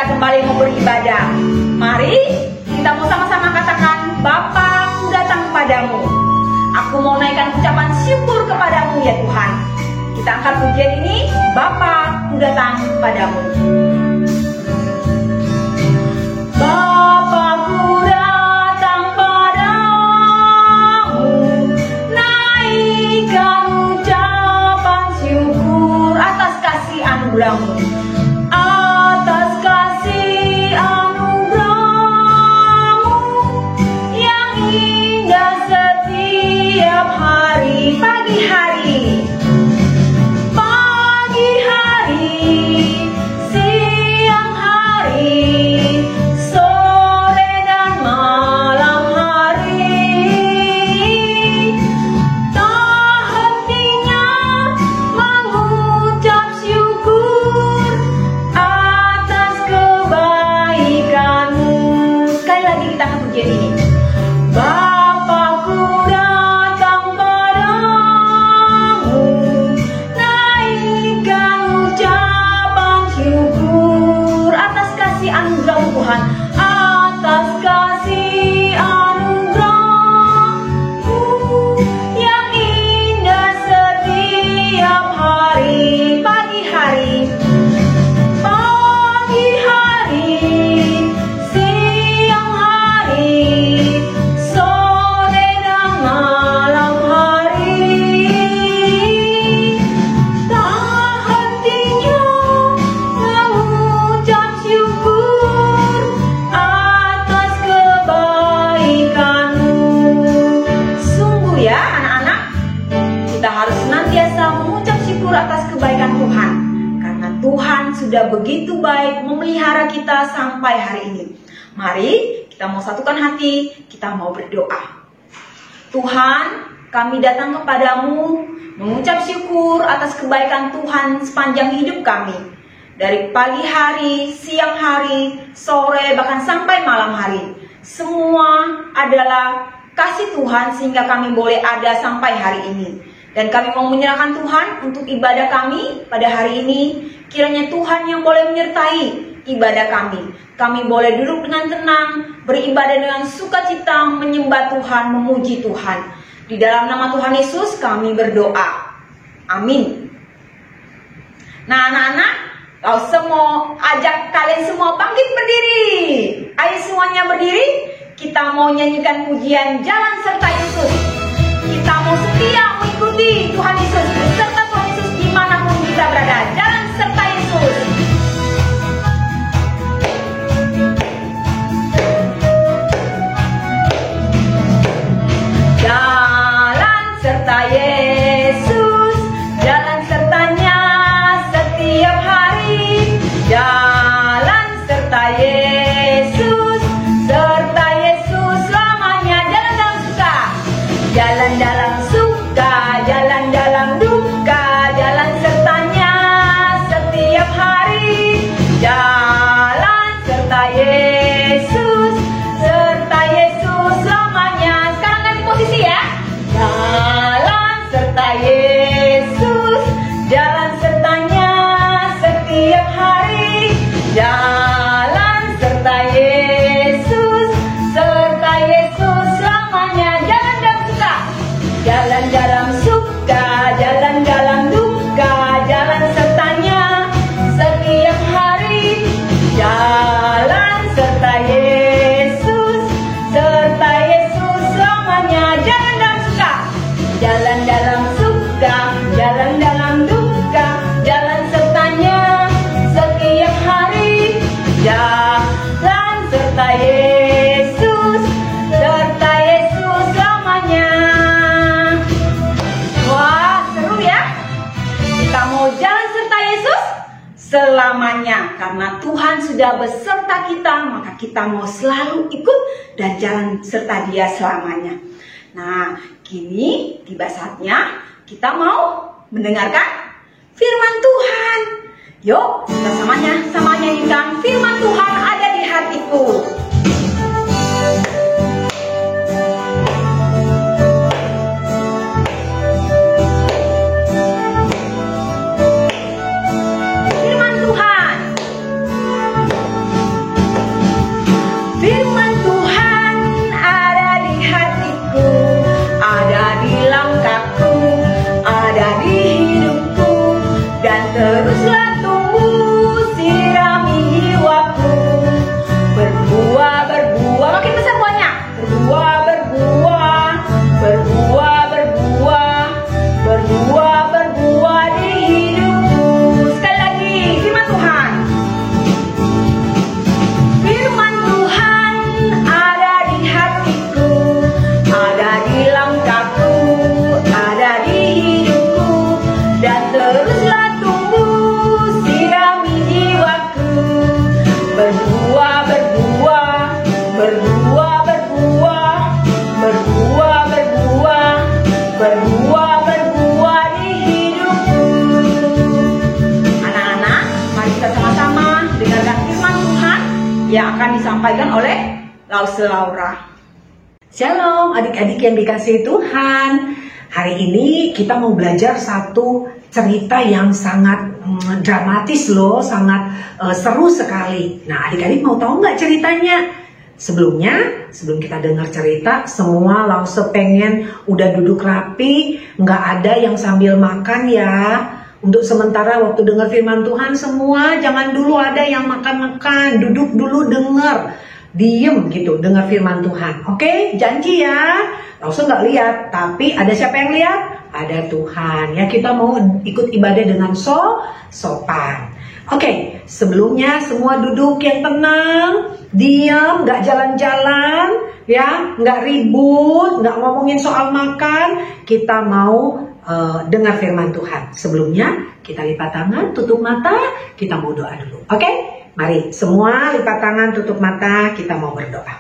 kita kembali mau beribadah. Mari kita mau sama-sama katakan, Bapa, aku datang kepadamu. Aku mau naikkan ucapan syukur kepadamu ya Tuhan. Kita angkat pujian ini, Bapa, aku datang kepadamu. Bapakku datang padamu, naikkan ucapan syukur atas kasih anugerahmu, atas kasih anugerahmu yang indah setiap hari. Pagi hari, siang hari, sore dan malam hari, tak hentinya mengucap syukur atas kebaikanmu. Sekali lagi kita akan pujian ini. Bapakku datang padamu, naikkan ucapan syukur atas kasih anugerah Tuhan, atas kasih anugerahmu yang indah setiap hari. Pagi hari, siang hari, sore dan malam hari, tak hentinya mengucap syukur atas kebaikanmu. Sungguh ya anak-anak, kita harus senantiasa mengucap syukur atas kebaikan Tuhan, karena Tuhan sudah begitu baik memelihara kita sampai hari ini. Mari kita mau satukan hati, kita mau berdoa. Tuhan, kami datang kepadamu mengucap syukur atas kebaikan Tuhan sepanjang hidup kami. Dari pagi hari, siang hari, sore, bahkan sampai malam hari. Semua adalah kasih Tuhan sehingga kami boleh ada sampai hari ini. Dan kami mau menyerahkan Tuhan untuk ibadah kami pada hari ini. Kiranya Tuhan yang boleh menyertai ibadah kami. Kami boleh duduk dengan tenang, beribadah dengan sukacita, menyembah Tuhan, memuji Tuhan. Di dalam nama Tuhan Yesus kami berdoa. Amin. Nah anak-anak, kau semua ajak kalian semua bangkit berdiri. Ayo semuanya berdiri. Kita mau nyanyikan pujian Jalan Serta Yesus. Kita mau setia mengikuti Tuhan Yesus, beserta Tuhan Yesus dimanapun kita berada. Jalan serta Yesus. Jalan serta Yesus, jalan sertanya setiap hari. Jalan serta Yesus, serta Yesus selamanya. Jalan dalam suka, jalan dalam suka, jalan dalam duka, jalan sertanya setiap hari. Jalan serta Yesus, serta Yesus selamanya. Sekarang ganti posisi ya. Jalan serta Yesus, jalan sertanya setiap hari. Jalan serta Yesus, serta Yesus selamanya. Jalan dalam suka, jalan dalam suka, jalan dalam duka, jalan sertanya setiap hari. Jalan serta Yesus, serta Yesus selamanya. Jalan dalam suka, jalan dalam suka, jalan dalam duka, jalan sertanya setiap hari. Jalan serta Yesus, serta Yesus selamanya. Wah, seru ya. Kita mau jalan serta Yesus selamanya. Karena Tuhan sudah beserta kita, maka kita mau selalu ikut dan jalan serta Dia selamanya. Nah, kini tiba saatnya kita mau mendengarkan firman Tuhan. Yuk, kita sama nyanyikan firman Tuhan ada di hatiku. Firman Tuhan. yang akan disampaikan oleh Lause Laura. Shalom adik-adik yang dikasihi Tuhan. Hari ini kita mau belajar satu cerita yang sangat dramatis loh, sangat seru sekali. Nah, adik-adik mau tahu nggak ceritanya? Sebelum kita dengar cerita, semua Lause pengen udah duduk rapi, nggak ada yang sambil makan ya. Untuk sementara waktu dengar firman Tuhan semua jangan dulu ada yang makan-makan, duduk dulu dengar, diem gitu dengar firman Tuhan. Oke, janji ya. Lause nggak lihat, tapi ada siapa yang lihat? Ada Tuhan. Ya, kita mau ikut ibadah dengan sopan. Oke, sebelumnya semua duduk yang tenang, diam, nggak jalan-jalan, ya, nggak ribut, nggak ngomongin soal makan. Kita mau dengar firman Tuhan. Sebelumnya kita lipat tangan, tutup mata, kita mau doa dulu. Oke, mari semua lipat tangan, tutup mata, kita mau berdoa.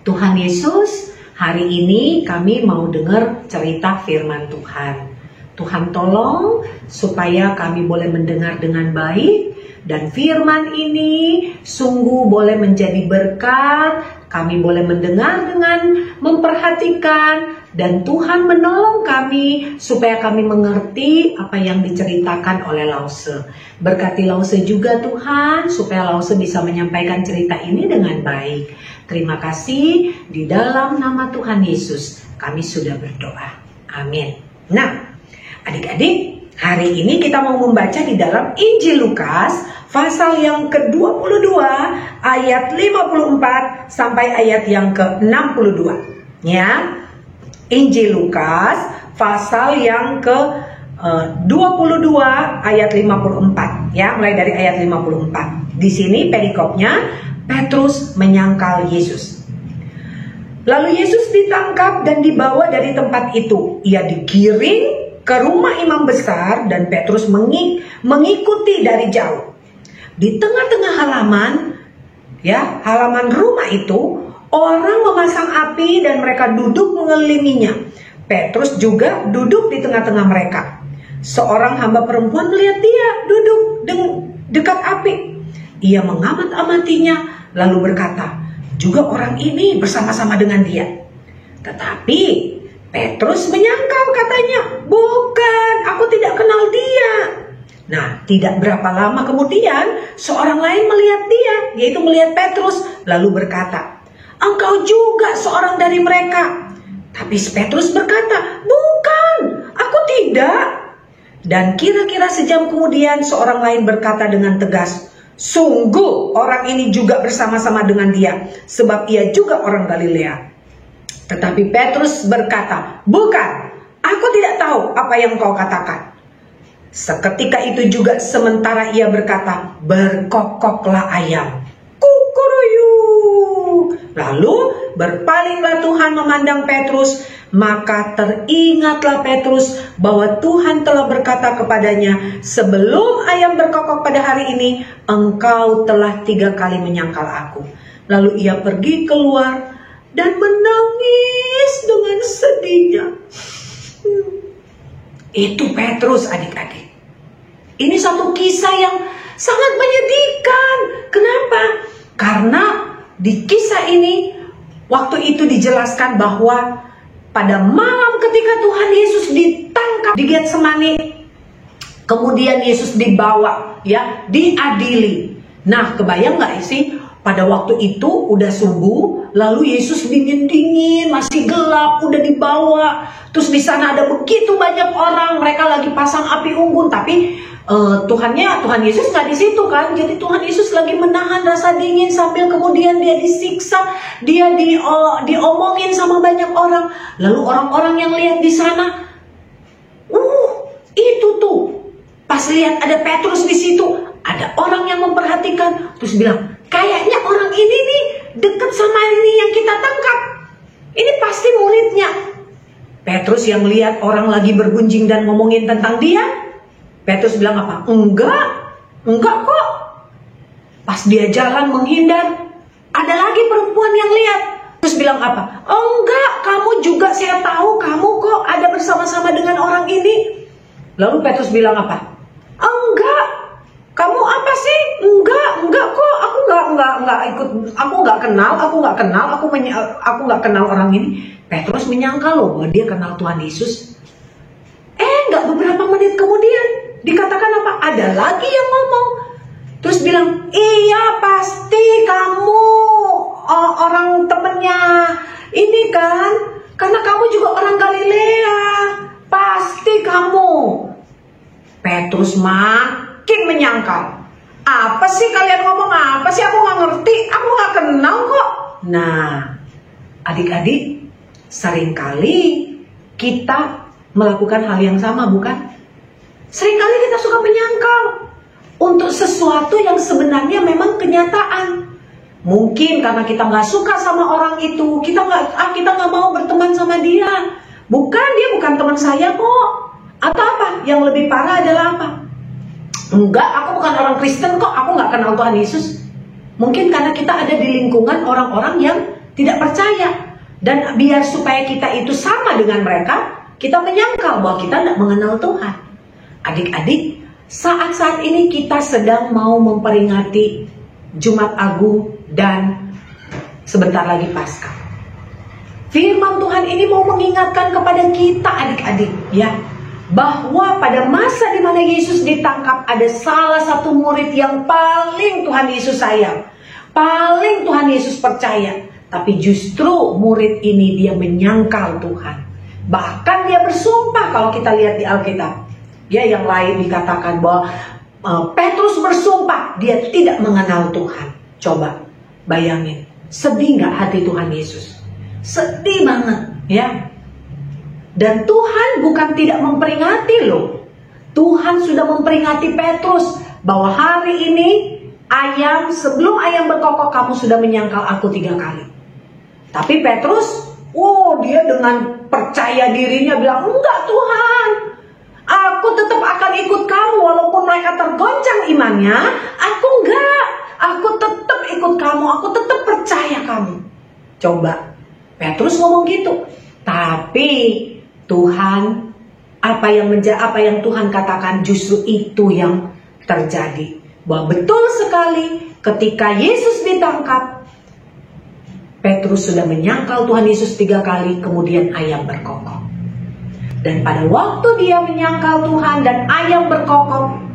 Tuhan Yesus, hari ini kami mau dengar cerita firman Tuhan. Tuhan tolong supaya kami boleh mendengar dengan baik, dan firman ini sungguh boleh menjadi berkat. Kami boleh mendengar dengan memperhatikan, dan Tuhan menolong kami supaya kami mengerti apa yang diceritakan oleh Lause. Berkati Lause juga Tuhan, supaya Lause bisa menyampaikan cerita ini dengan baik. Terima kasih, di dalam nama Tuhan Yesus kami sudah berdoa. Amin. Nah, adik-adik, hari ini kita mau membaca di dalam Injil Lukas pasal yang ke-22 ayat 54 sampai ayat yang ke-62. Ya. Injil Lukas pasal yang ke-22 ayat 54, ya, mulai dari ayat 54. Di sini perikopnya Petrus menyangkal Yesus. Lalu Yesus ditangkap dan dibawa dari tempat itu. Ia digiring ke rumah imam besar dan Petrus mengikuti dari jauh. Di tengah-tengah halaman, ya, halaman rumah itu, orang memasang api dan mereka duduk mengelilinginya. Petrus juga duduk di tengah-tengah mereka. Seorang hamba perempuan melihat dia duduk dekat api. Ia mengamat-amatinya lalu berkata, juga orang ini bersama-sama dengan dia. Tetapi Petrus menyangkal, katanya, bukan, aku tidak kenal dia. Nah, tidak berapa lama kemudian seorang lain melihat dia, yaitu melihat Petrus, lalu berkata, engkau juga seorang dari mereka. Tapi Petrus berkata, bukan, aku tidak. Dan kira-kira sejam kemudian seorang lain berkata dengan tegas, sungguh orang ini juga bersama-sama dengan dia, sebab ia juga orang Galilea. Tetapi Petrus berkata, bukan, aku tidak tahu apa yang kau katakan. Seketika itu juga sementara ia berkata, berkokoklah ayam. Kukuruyuk. Lalu berpalinglah Tuhan memandang Petrus, maka teringatlah Petrus bahwa Tuhan telah berkata kepadanya, sebelum ayam berkokok pada hari ini, engkau telah 3 kali menyangkal aku. Lalu ia pergi keluar dan menangis dengan sedihnya. Itu Petrus, adik-adik. Ini satu kisah yang sangat menyedihkan. Kenapa? Karena di kisah ini waktu itu dijelaskan bahwa pada malam ketika Tuhan Yesus ditangkap di Getsemani, kemudian Yesus dibawa, ya, diadili. Nah, kebayang nggak sih? Pada waktu itu udah subuh, lalu Yesus dingin-dingin, masih gelap, udah dibawa. Terus di sana ada begitu banyak orang, mereka lagi pasang api unggun, tapi Tuhan Yesus nggak di situ kan. Jadi Tuhan Yesus lagi menahan rasa dingin sambil kemudian dia disiksa, dia diomongin sama banyak orang. Lalu orang-orang yang lihat di sana, itu tuh pas lihat ada Petrus di situ, ada orang yang memperhatikan, terus bilang, kayaknya orang ini nih deket sama ini yang kita tangkap. Ini pasti muridnya. Petrus yang lihat orang lagi bergunjing dan ngomongin tentang dia, Petrus bilang apa? Enggak kok. Pas dia jalan menghindar, ada lagi perempuan yang lihat. Terus bilang apa? Enggak, kamu juga, saya tahu kamu kok ada bersama-sama dengan orang ini. Lalu Petrus bilang apa? Enggak, kamu apa sih? Enggak kok, aku aku nggak kenal orang ini. Petrus menyangka loh bahwa dia kenal Tuhan Yesus. Nggak beberapa menit kemudian dikatakan apa? Ada lagi yang ngomong. Terus bilang, iya pasti kamu orang temennya ini kan, karena kamu juga orang Galilea, pasti kamu. Petrus makin menyangkal. Apa sih kalian ngomong apa sih? Aku nggak ngerti, aku nggak kenal kok. Nah, adik-adik, seringkali kita melakukan hal yang sama, bukan? Seringkali kita suka menyangkal untuk sesuatu yang sebenarnya memang kenyataan. Mungkin karena kita nggak suka sama orang itu, kita nggak mau berteman sama dia. Dia bukan teman saya kok. Atau apa? Yang lebih parah adalah apa? Enggak, aku bukan orang Kristen kok, aku nggak kenal Tuhan Yesus. Mungkin karena kita ada di lingkungan orang-orang yang tidak percaya. Dan biar supaya kita itu sama dengan mereka, kita menyangkal bahwa kita tidak mengenal Tuhan. Adik-adik, saat-saat ini kita sedang mau memperingati Jumat Agung dan sebentar lagi Paskah. Firman Tuhan ini mau mengingatkan kepada kita adik-adik, ya, bahwa pada masa di mana Yesus ditangkap ada salah satu murid yang paling Tuhan Yesus sayang, paling Tuhan Yesus percaya, tapi justru murid ini dia menyangkal Tuhan. Bahkan dia bersumpah, kalau kita lihat di Alkitab, ya, yang lain dikatakan bahwa Petrus bersumpah dia tidak mengenal Tuhan. Coba bayangin, sedih nggak hati Tuhan Yesus? Sedih banget, ya. Dan Tuhan bukan tidak memperingati loh. Tuhan sudah memperingati Petrus bahwa hari ini sebelum ayam berkokok kamu sudah menyangkal aku 3 kali. Tapi Petrus, dia dengan percaya dirinya bilang, enggak Tuhan, aku tetap akan ikut kamu walaupun mereka tergoncang imannya. Aku tetap ikut kamu, aku tetap percaya kamu. Coba, Petrus ngomong gitu. Tapi Tuhan, apa yang Tuhan katakan justru itu yang terjadi. Bahwa betul sekali ketika Yesus ditangkap, Petrus sudah menyangkal Tuhan Yesus 3 kali, kemudian ayam berkokok. Dan pada waktu dia menyangkal Tuhan dan ayam berkokok,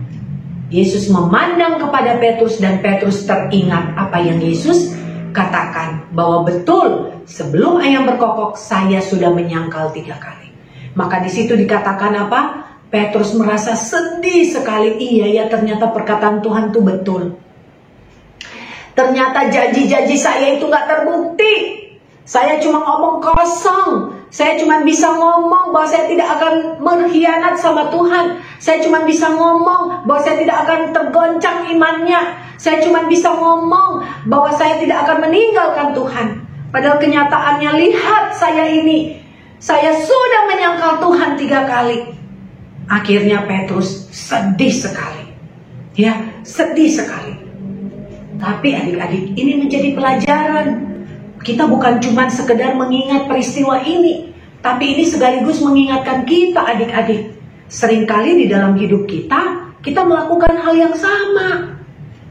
Yesus memandang kepada Petrus dan Petrus teringat apa yang Yesus katakan. Bahwa betul sebelum ayam berkokok saya sudah menyangkal 3 kali. Maka di situ dikatakan apa? Petrus merasa sedih sekali. Iya ya, ternyata perkataan Tuhan itu betul. Ternyata janji-janji saya itu gak terbukti. Saya cuma ngomong kosong. Saya cuma bisa ngomong bahwa saya tidak akan berkhianat sama Tuhan. Saya cuma bisa ngomong bahwa saya tidak akan tergoncang imannya. Saya cuma bisa ngomong bahwa saya tidak akan meninggalkan Tuhan. Padahal kenyataannya, lihat saya ini. Saya sudah menyangkal Tuhan 3 kali. Akhirnya Petrus sedih sekali. Ya, sedih sekali. Tapi adik-adik, ini menjadi pelajaran. Kita bukan cuma sekedar mengingat peristiwa ini, tapi ini sekaligus mengingatkan kita adik-adik. Seringkali di dalam hidup kita melakukan hal yang sama.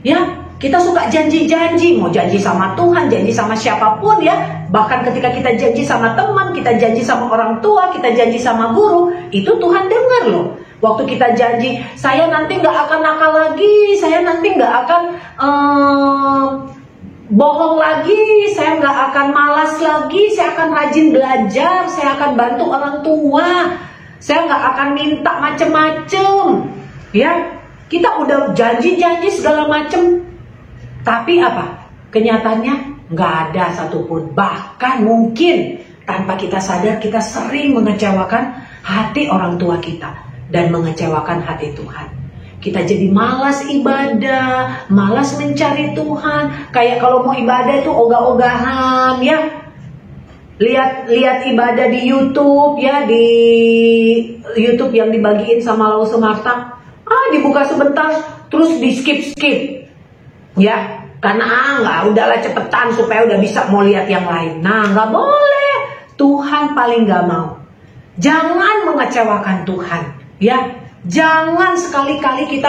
Ya, kita suka janji-janji, mau janji sama Tuhan, janji sama siapapun ya. Bahkan ketika kita janji sama teman, kita janji sama orang tua, kita janji sama guru, itu Tuhan dengar loh. Waktu kita janji, saya nanti nggak akan nakal lagi, saya nanti nggak akan bohong lagi, saya nggak akan malas lagi, saya akan rajin belajar, saya akan bantu orang tua, saya nggak akan minta macem-macem. Ya, kita udah janji-janji segala macem, tapi apa? Kenyataannya nggak ada satupun. Bahkan mungkin tanpa kita sadar kita sering mengecewakan hati orang tua kita dan mengecewakan hati Tuhan. Kita jadi malas ibadah, malas mencari Tuhan. Kayak kalau mau ibadah itu ogah-ogahan ya. Lihat ibadah di YouTube ya, di YouTube yang dibagiin sama Lau Semarta. Dibuka sebentar terus di skip. Ya, karena nggak, udahlah cepetan supaya udah bisa mau lihat yang lain. Nah, nggak boleh. Tuhan paling nggak mau. Jangan mengecewakan Tuhan. Ya, jangan sekali-kali kita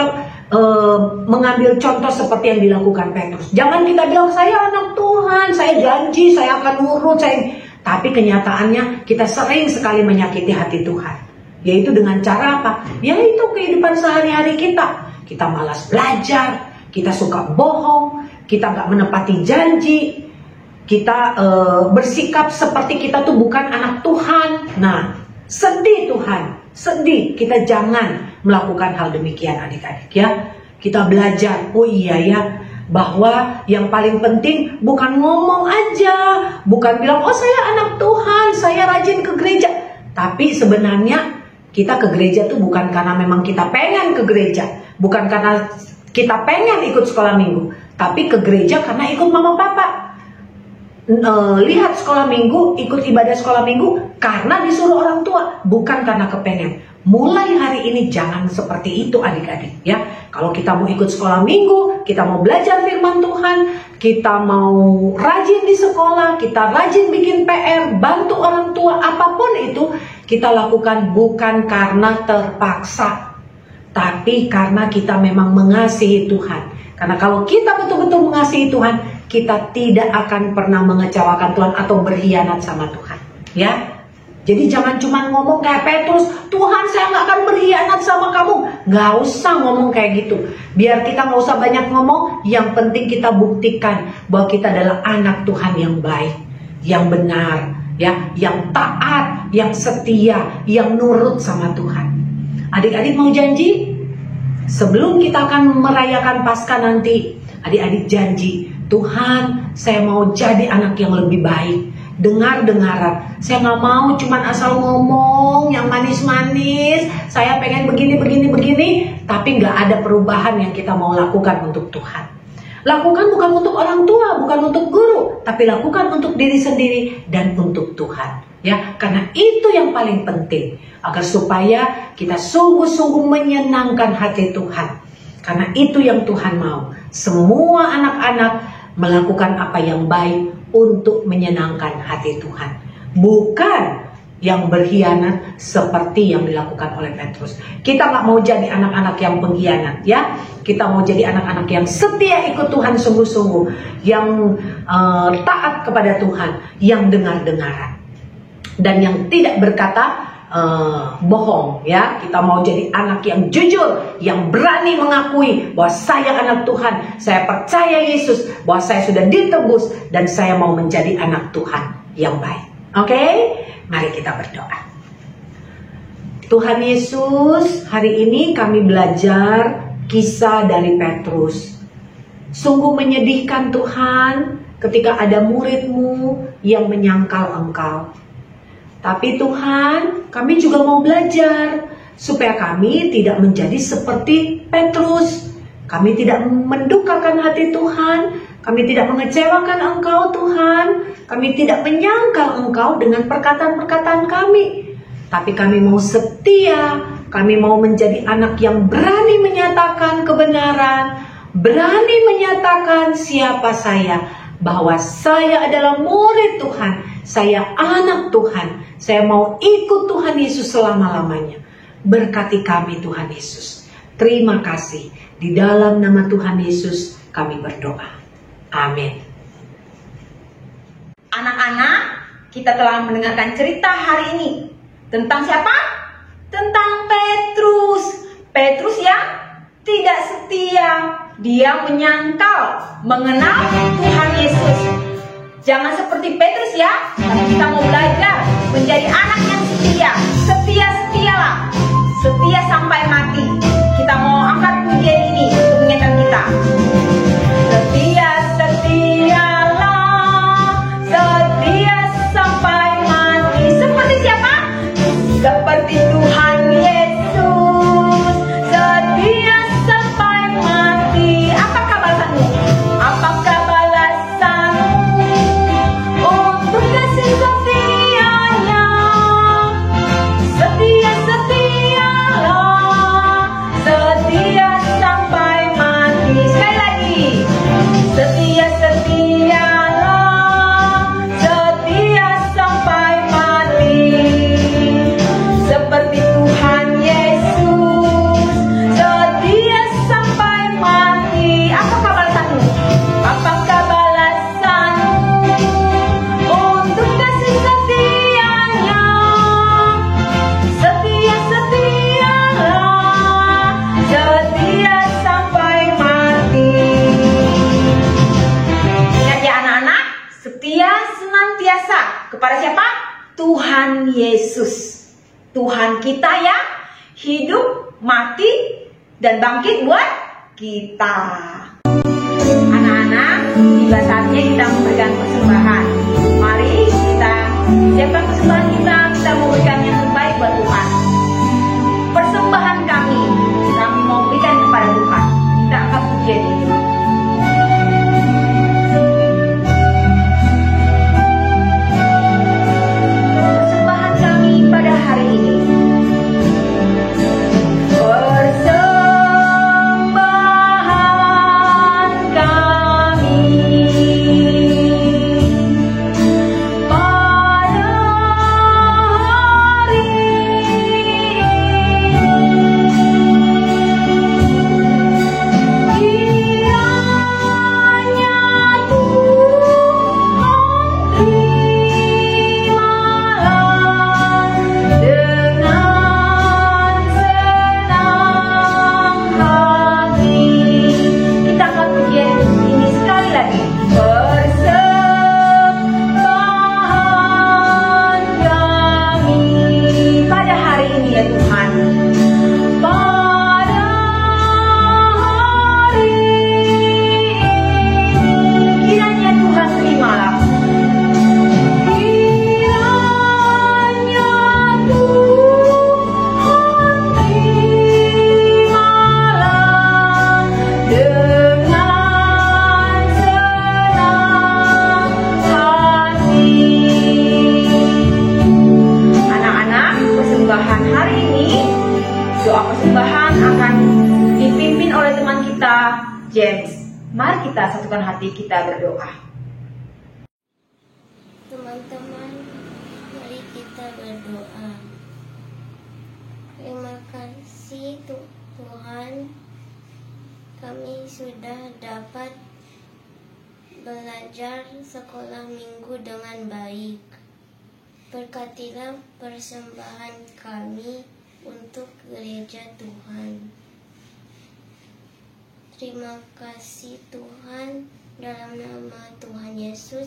mengambil contoh seperti yang dilakukan Petrus. Jangan kita bilang saya anak Tuhan, saya janji saya akan nurut, tapi kenyataannya kita sering sekali menyakiti hati Tuhan. Yaitu dengan cara apa? Yaitu kehidupan sehari-hari kita. Kita malas belajar, kita suka bohong, kita nggak menepati janji, kita bersikap seperti kita tuh bukan anak Tuhan. Nah, sedih Tuhan, sedih. Kita jangan melakukan hal demikian adik-adik ya. Kita belajar, oh iya ya, bahwa yang paling penting bukan ngomong aja, bukan bilang oh saya anak Tuhan, saya rajin ke gereja. Tapi sebenarnya kita ke gereja tuh bukan karena memang kita pengen ke gereja, bukan karena kita pengen ikut sekolah minggu, tapi ke gereja karena ikut mama papa. Lihat sekolah minggu, ikut ibadah sekolah minggu karena disuruh orang tua, bukan karena kepengen. Mulai hari ini jangan seperti itu adik-adik ya. Kalau kita mau ikut sekolah minggu, kita mau belajar firman Tuhan, kita mau rajin di sekolah, kita rajin bikin PR, bantu orang tua, apapun itu kita lakukan bukan karena terpaksa, tapi karena kita memang mengasihi Tuhan. Karena kalau kita betul-betul mengasihi Tuhan, kita tidak akan pernah mengecewakan Tuhan atau berkhianat sama Tuhan ya. Jadi jangan cuma ngomong kayak Petrus, Tuhan saya nggak akan berkhianat sama kamu. Nggak usah ngomong kayak gitu. Biar kita nggak usah banyak ngomong, yang penting kita buktikan bahwa kita adalah anak Tuhan yang baik, yang benar, ya, yang taat, yang setia, yang nurut sama Tuhan. Adik-adik mau janji? Sebelum kita akan merayakan Paskah nanti, adik-adik janji, Tuhan saya mau jadi anak yang lebih baik. Dengar-dengaran, saya nggak mau cuman asal ngomong yang manis-manis, saya pengen begini, tapi nggak ada perubahan yang kita mau lakukan untuk Tuhan. Lakukan bukan untuk orang tua, bukan untuk guru, tapi lakukan untuk diri sendiri dan untuk Tuhan. Ya, karena itu yang paling penting, agar supaya kita sungguh-sungguh menyenangkan hati Tuhan. Karena itu yang Tuhan mau. Semua anak-anak melakukan apa yang baik untuk menyenangkan hati Tuhan, bukan yang berkhianat seperti yang dilakukan oleh Petrus. Kita nggak mau jadi anak-anak yang pengkhianat ya. Kita mau jadi anak-anak yang setia ikut Tuhan sungguh-sungguh, yang taat kepada Tuhan, yang dengar-dengaran, dan yang tidak berkata bohong ya. Kita mau jadi anak yang jujur, yang berani mengakui bahwa saya anak Tuhan, saya percaya Yesus, bahwa saya sudah ditebus dan saya mau menjadi anak Tuhan yang baik. Oke? Mari kita berdoa. Tuhan Yesus, hari ini kami belajar kisah dari Petrus. Sungguh menyedihkan Tuhan ketika ada murid-Mu yang menyangkal Engkau. Tapi Tuhan, kami juga mau belajar supaya kami tidak menjadi seperti Petrus. Kami tidak mendukakan hati Tuhan, kami tidak mengecewakan Engkau Tuhan, kami tidak menyangkal Engkau dengan perkataan-perkataan kami. Tapi kami mau setia, kami mau menjadi anak yang berani menyatakan kebenaran, berani menyatakan siapa saya, bahwa saya adalah murid Tuhan, saya anak Tuhan. Saya mau ikut Tuhan Yesus selama-lamanya. Berkati kami Tuhan Yesus. Terima kasih. Di dalam nama Tuhan Yesus kami berdoa. Amin. Anak-anak, kita telah mendengarkan cerita hari ini. Tentang siapa? Tentang Petrus. Petrus yang tidak setia. Dia menyangkal, mengenal Tuhan Yesus. Jangan seperti Petrus ya, tapi kita mau belajar menjadi anak yang setia. Setia-setialah, setia sampai mati. Kita mau angkat pujian ini untuk mengingatkan kita. Setia-setialah, setia sampai mati. Seperti siapa? Seperti Tuhan Yesus. Setia sampai mati. Apakah balasanmu? Apakah balasanmu untuk kasih setianya? Setia-setialah, Tuhan Yesus. Tuhan kita yang hidup, mati, dan bangkit buat kita. Anak-anak, tiba saatnya kita memberikan persembahan. Mari kita siapkan persembahan kita memberikan yang terbaik buat Tuhan. Persembahan kami mau berikan kepada Tuhan. Kita angkat pujian ini. Persembahan kami pada hari ini. James, mari kita satukan hati kita berdoa. Teman-teman, mari kita berdoa. Terima kasih Tuhan, kami sudah dapat belajar sekolah minggu dengan baik. Berkatilah persembahan kami untuk gereja Tuhan. Terima kasih Tuhan, dalam nama Tuhan Yesus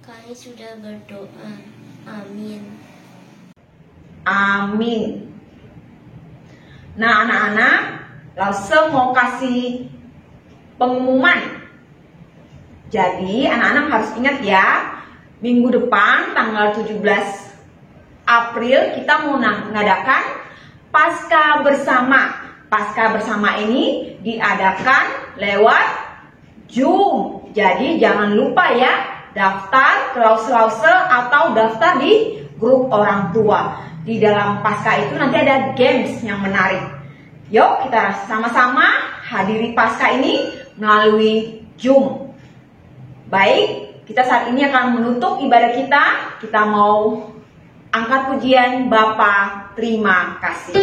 kami sudah berdoa. Amin. Amin. Nah anak-anak, Lause mau kasih pengumuman. Jadi anak-anak harus ingat ya, minggu depan tanggal 17 April kita mau mengadakan Paskah bersama. Paskah bersama ini diadakan lewat Zoom. Jadi jangan lupa ya, daftar ke Lause atau daftar di grup orang tua. Di dalam Paskah itu nanti ada games yang menarik. Yuk kita sama-sama hadiri Paskah ini melalui Zoom. Baik, kita saat ini akan menutup ibadah kita. Kita mau angkat pujian Bapa, terima kasih.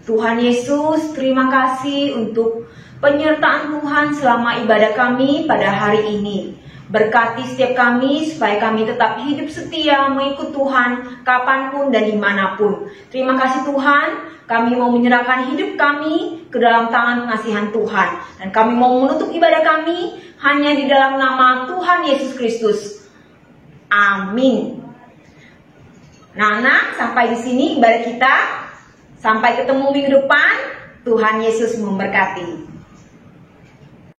Tuhan Yesus, terima kasih untuk penyertaan Tuhan selama ibadah kami pada hari ini. Berkati setiap kami supaya kami tetap hidup setia mengikut Tuhan kapanpun dan dimanapun. Terima kasih Tuhan, kami mau menyerahkan hidup kami ke dalam tangan pengasihan Tuhan. Dan kami mau menutup ibadah kami hanya di dalam nama Tuhan Yesus Kristus. Amin. Nah, sampai di sini ibadah kita. Sampai ketemu minggu depan. Tuhan Yesus memberkati.